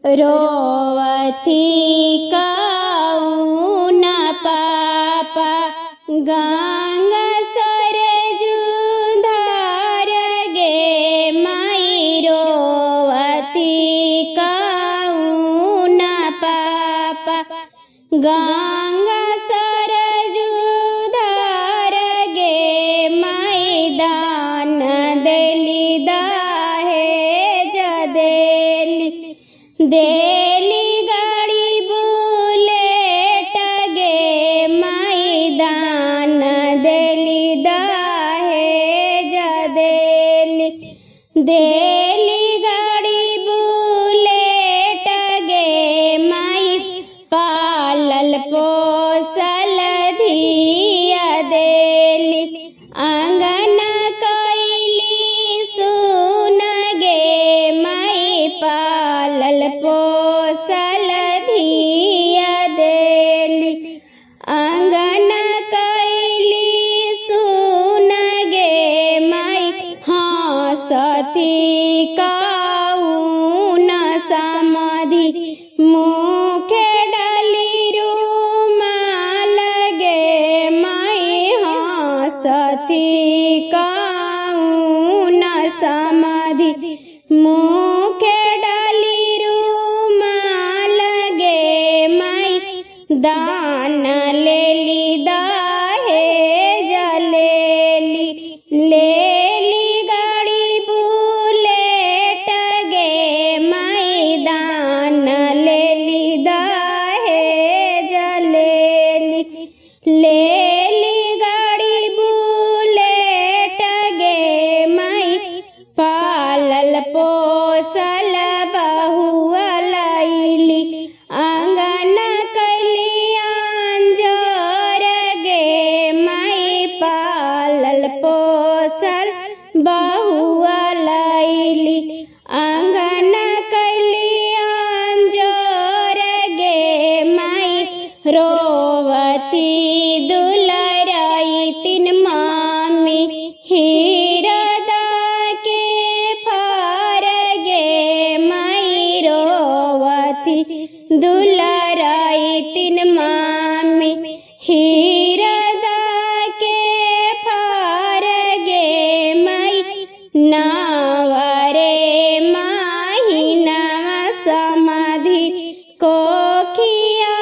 रोवथी काऊ न पापा गंगा सरजू धार गे माई रोवथी काऊ न पापा गंगा सरजू धार गे माई दान देली दाहे जदेली देली गाड़ी बुलेट गे माई दान देली दाहे जदेली देली गाड़ी बुलेट गे माई पालल पोसल धिया देली आंगन कैली सुन गे माई पालल पोसल धिया देली आंगन कैली सुन गे माई हंसती काऊ न समाधि मुखे डाली रुमाल गे माई हंसती काऊ न समाधि मुखे डाली रुमाल गे माई दान लेली दाहे जलेली लेली गाड़ी बुलेट गे माई दान लेली दाहे जलेली लेली गाड़ी बुलेट गे माई पालल पोसल बहुआ लैली आंगन कैली अंजोर गे माई पालल पोसल बहुआ लैली आंगन कैली अंजोर गे माई रोवती दुलराई तीन मामी हीरदा के फार गे माई रोवती दुलराई तीन मामी हीरदा के फार गे माई नावरे माही नावा समाधि कोखिया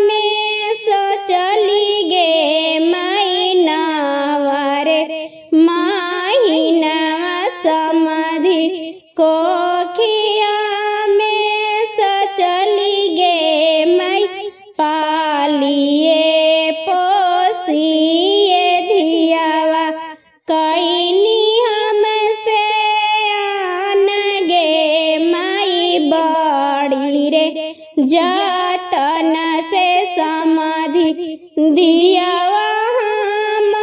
में सोचली गे माई नावरे माही नावा समाधि कोखिया में सोचली गे माई पालिए पोसिए धियावा कैनी हमसे आन गे माई बड़ी रे जतन से समाधि दियावा हम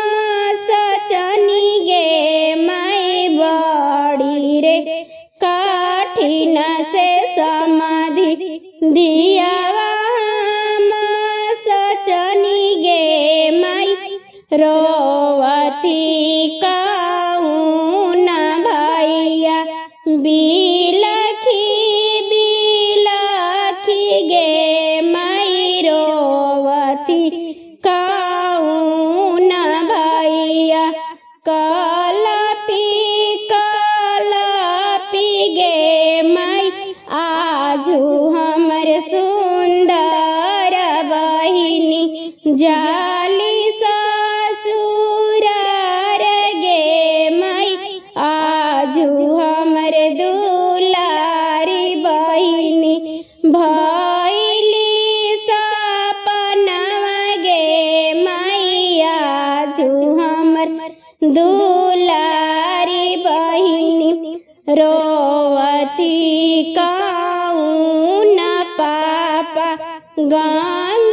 सचनी गे माई बड़ी रे कठिन से समाधि दियावा हम सचनी गे माई रोवती काऊ न भैया बिलखी बिलखी गे माई रोवती काऊ न भैया कलपी गे माई आजू हमर सुंदर बहिनी जाली ससुरार गे माई आजू हमर दुलारी बहिनी भैली सपनवा गे माई आजू हमर दुलारी बहिनी रोवती काऊ न पापा गंगा